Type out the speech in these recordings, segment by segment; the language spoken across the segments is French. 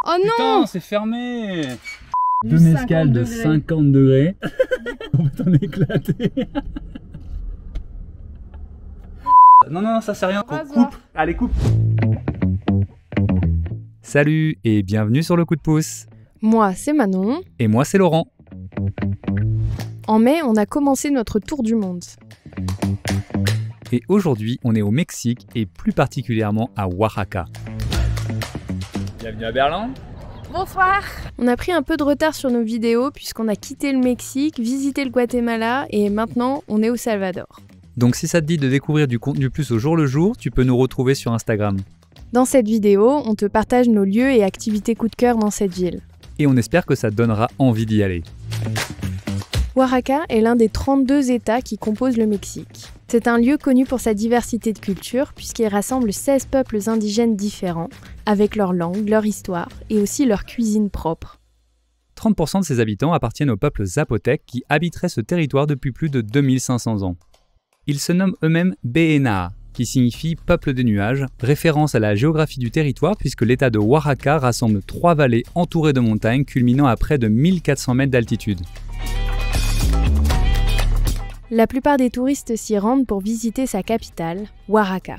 Oh non! Putain, c'est fermé! Deux mescales de 50 degrés. On va t'en éclater. Non, ça c'est rien. Coupe. Allez, coupe. Salut et bienvenue sur le coup de pouce. Moi, c'est Manon. Et moi, c'est Laurent. En mai, on a commencé notre tour du monde. Et aujourd'hui, on est au Mexique et plus particulièrement à Oaxaca. Bienvenue à Berlin. Bonsoir. On a pris un peu de retard sur nos vidéos puisqu'on a quitté le Mexique, visité le Guatemala et maintenant on est au Salvador. Donc si ça te dit de découvrir du contenu plus au jour le jour, tu peux nous retrouver sur Instagram. Dans cette vidéo, on te partage nos lieux et activités coup de cœur dans cette ville. Et on espère que ça te donnera envie d'y aller. Oaxaca est l'un des 32 États qui composent le Mexique. C'est un lieu connu pour sa diversité de culture puisqu'il rassemble 16 peuples indigènes différents, avec leur langue, leur histoire et aussi leur cuisine propre. 30% de ses habitants appartiennent au peuple zapotèque qui habiterait ce territoire depuis plus de 2500 ans. Ils se nomment eux-mêmes Béhénaa, qui signifie « peuple des nuages », référence à la géographie du territoire puisque l'état de Oaxaca rassemble 3 vallées entourées de montagnes culminant à près de 1400 mètres d'altitude. La plupart des touristes s'y rendent pour visiter sa capitale, Oaxaca.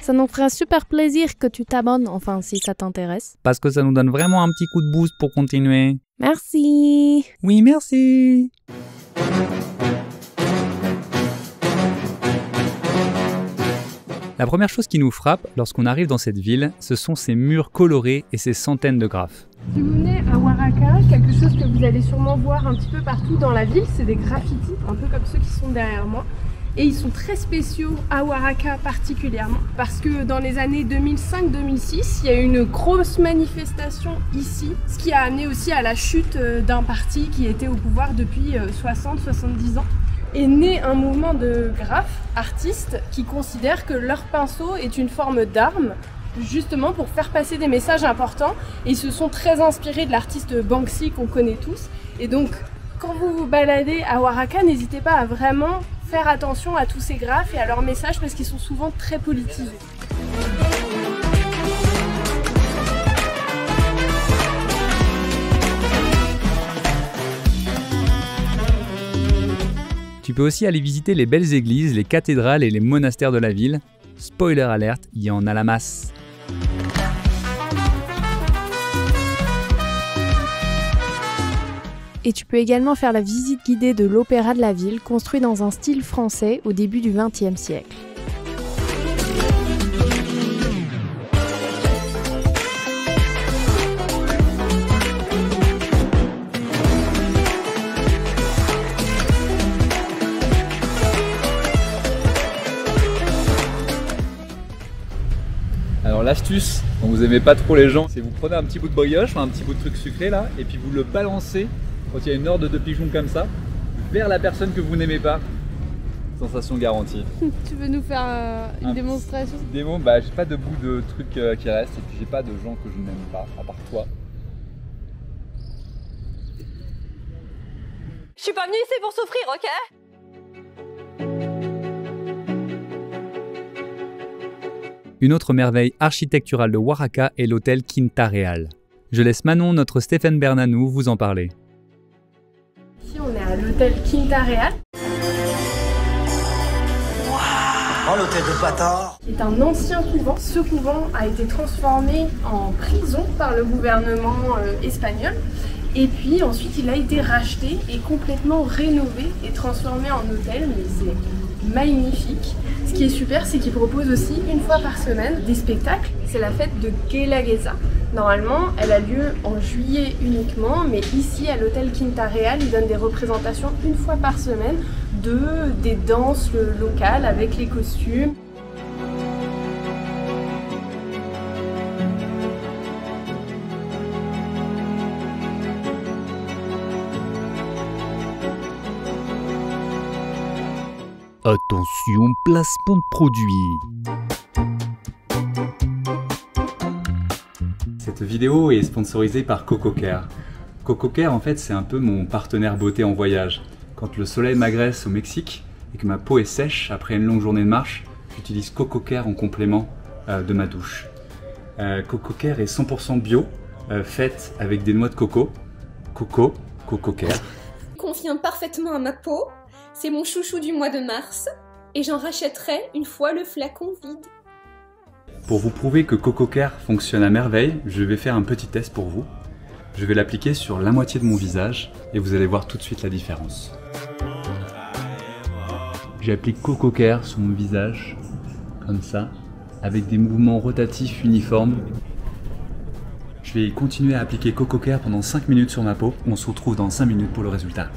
Ça nous ferait un super plaisir que tu t'abonnes, enfin si ça t'intéresse. Parce que ça nous donne vraiment un petit coup de boost pour continuer. Merci. Oui, merci. La première chose qui nous frappe lorsqu'on arrive dans cette ville, ce sont ces murs colorés et ces centaines de graphes. Si vous venez à Oaxaca, quelque chose que vous allez sûrement voir un petit peu partout dans la ville, c'est des graffitis, un peu comme ceux qui sont derrière moi. Et ils sont très spéciaux à Oaxaca particulièrement, parce que dans les années 2005-2006, il y a eu une grosse manifestation ici, ce qui a amené aussi à la chute d'un parti qui était au pouvoir depuis 60-70 ans. Est né un mouvement de graphes artistes qui considèrent que leur pinceau est une forme d'arme, justement pour faire passer des messages importants. Et ils se sont très inspirés de l'artiste Banksy qu'on connaît tous. Et donc, quand vous vous baladez à Oaxaca, n'hésitez pas à vraiment faire attention à tous ces graphes et à leurs messages parce qu'ils sont souvent très politisés. Tu peux aussi aller visiter les belles églises, les cathédrales et les monastères de la ville. Spoiler alerte, il y en a la masse. Et tu peux également faire la visite guidée de l'Opéra de la ville, construit dans un style français au début du XXe siècle. Alors l'astuce, quand vous aimez pas trop les gens, c'est vous prenez un petit bout de brioche, un petit bout de truc sucré là, et puis vous le balancez quand il y a une horde de pigeons comme ça, vers la personne que vous n'aimez pas. Sensation garantie. Tu veux nous faire une démonstration? Démo, j'ai pas de bout de truc qui reste, et puis j'ai pas de gens que je n'aime pas, à part toi. Je suis pas venue ici pour souffrir, ok? Une autre merveille architecturale de Oaxaca est l'hôtel Quinta Real. Je laisse Manon, notre Stéphane Bernanou, vous en parler. Ici, on est à l'hôtel Quinta Real. Oh, l'hôtel de Patard! C'est un ancien couvent. Ce couvent a été transformé en prison par le gouvernement espagnol. Et puis ensuite, il a été racheté et complètement rénové et transformé en hôtel. Mais c'est magnifique. Ce qui est super, c'est qu'il propose aussi une fois par semaine des spectacles. C'est la fête de Guelaguetza. Normalement, elle a lieu en juillet uniquement, mais ici à l'hôtel Quinta Real, ils donnent des représentations une fois par semaine des danses locales avec les costumes. Attention, placement de produit. Cette vidéo est sponsorisée par CocoCare. CocoCare, en fait, c'est un peu mon partenaire beauté en voyage. Quand le soleil m'agresse au Mexique et que ma peau est sèche après une longue journée de marche, j'utilise Coco Care en complément de ma douche. Coco Care est 100% bio, faite avec des noix de coco. Coco Care. Convient parfaitement à ma peau, c'est mon chouchou du mois de mars, et j'en rachèterai une fois le flacon vide. Pour vous prouver que Coco Care fonctionne à merveille, je vais faire un petit test pour vous. Je vais l'appliquer sur la moitié de mon visage et vous allez voir tout de suite la différence. J'applique Coco Care sur mon visage, comme ça, avec des mouvements rotatifs uniformes. Je vais continuer à appliquer Coco Care pendant 5 minutes sur ma peau. On se retrouve dans 5 minutes pour le résultat.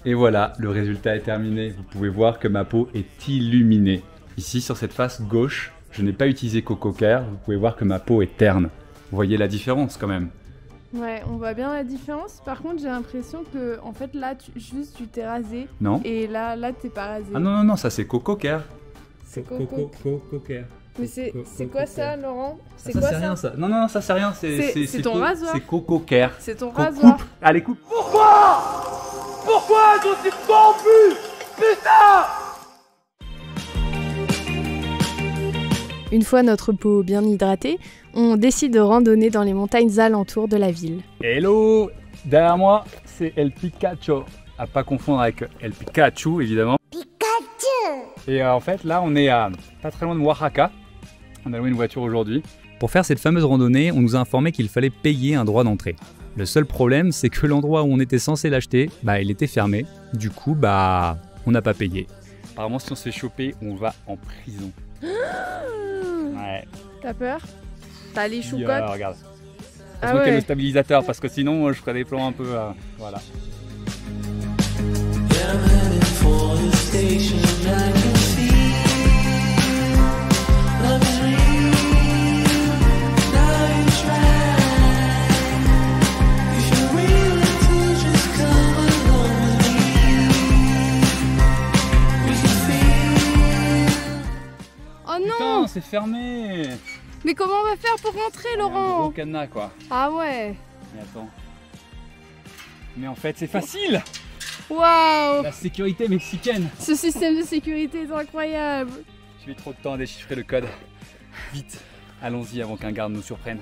Et voilà, le résultat est terminé. Vous pouvez voir que ma peau est illuminée. Ici, sur cette face gauche, je n'ai pas utilisé Coco Care. Vous pouvez voir que ma peau est terne. Vous voyez la différence quand même. Ouais, on voit bien la différence. Par contre, j'ai l'impression que, en fait, là, tu t'es rasé. Non. Et là, t'es pas rasé. Ah non, ça c'est Coco Care. C'est Coco Care. Mais c'est quoi ça, Laurent? C'est ça quoi c'est rien ça. Non, ça c'est rien. C'est ton rasoir. C'est Coco Care. C'est ton rasoir. Coupe. Allez, coupe. Pourquoi je suis corrompu? Putain! Une fois notre peau bien hydratée, on décide de randonner dans les montagnes alentours de la ville. Hello. Derrière moi, c'est El Picacho. À pas confondre avec El Pikachu, évidemment. Pikachu. Et en fait, là, on est à pas très loin de Oaxaca. On a loué une voiture aujourd'hui. Pour faire cette fameuse randonnée, on nous a informé qu'il fallait payer un droit d'entrée. Le seul problème, c'est que l'endroit où on était censé l'acheter, il était fermé. Du coup, on n'a pas payé. Apparemment, si on se fait choper, on va en prison. Ouais. T'as peur? T'as les choucottes? Regarde. Ah qu'il y a ouais. le stabilisateur, parce que sinon, je ferais des plans un peu... voilà. Oh non! Putain, c'est fermé! Mais comment on va faire pour rentrer, Un gros Laurent? cadenas, quoi. Ah ouais. Mais attends. Mais en fait, c'est facile! Waouh! La sécurité mexicaine! Ce système de sécurité est incroyable. J'ai mis trop de temps à déchiffrer le code. Vite, allons-y avant qu'un garde nous surprenne.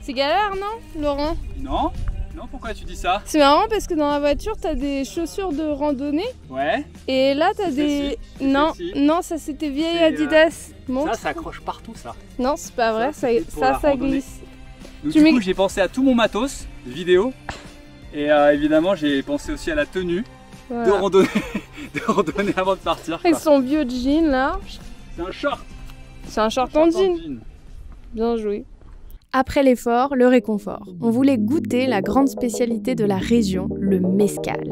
C'est galère, non, Laurent? Non? Non, pourquoi tu dis ça? C'est marrant parce que dans la voiture, t'as des chaussures de randonnée. Ouais. Et là, t'as des... Non, non, ça c'était vieille Adidas. Montre. Ça accroche partout, ça. Non, c'est pas vrai, ça glisse. Donc, du coup, j'ai pensé à tout mon matos vidéo. Et évidemment, j'ai pensé aussi à la tenue de randonnée avant de partir. Avec son vieux jean là. C'est un short. C'est un short en jean. Bien joué. Après l'effort, le réconfort. On voulait goûter la grande spécialité de la région, le mezcal.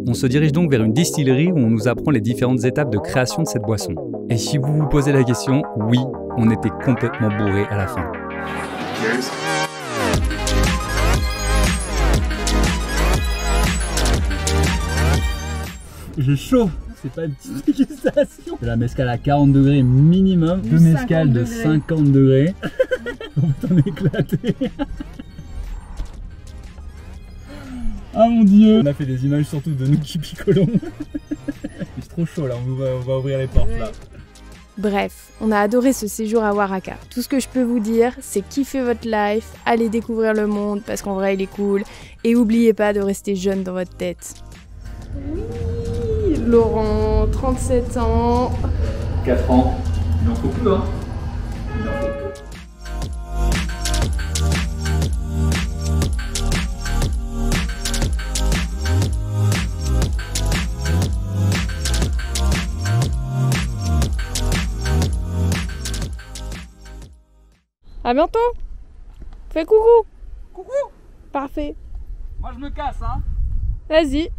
On se dirige donc vers une distillerie où on nous apprend les différentes étapes de création de cette boisson. Et si vous vous posez la question, oui, on était complètement bourrés à la fin. J'ai chaud. C'est pas une petite dégustation. C'est la mezcal à 40 degrés minimum. Le mezcal de 50 degrés. On va t'en éclater. Ah mon dieu. On a fait des images surtout de nous qui picolons. C'est trop chaud là, on va ouvrir les portes là. Bref, on a adoré ce séjour à Oaxaca. Tout ce que je peux vous dire, c'est kiffez votre life, allez découvrir le monde parce qu'en vrai il est cool. Et n'oubliez pas de rester jeune dans votre tête. Oui, Laurent, 37 ans. 4 ans. Il en faut peu, hein. Il en faut peu. À bientôt. Fais coucou. Coucou. Parfait. Moi je me casse, hein. Vas-y.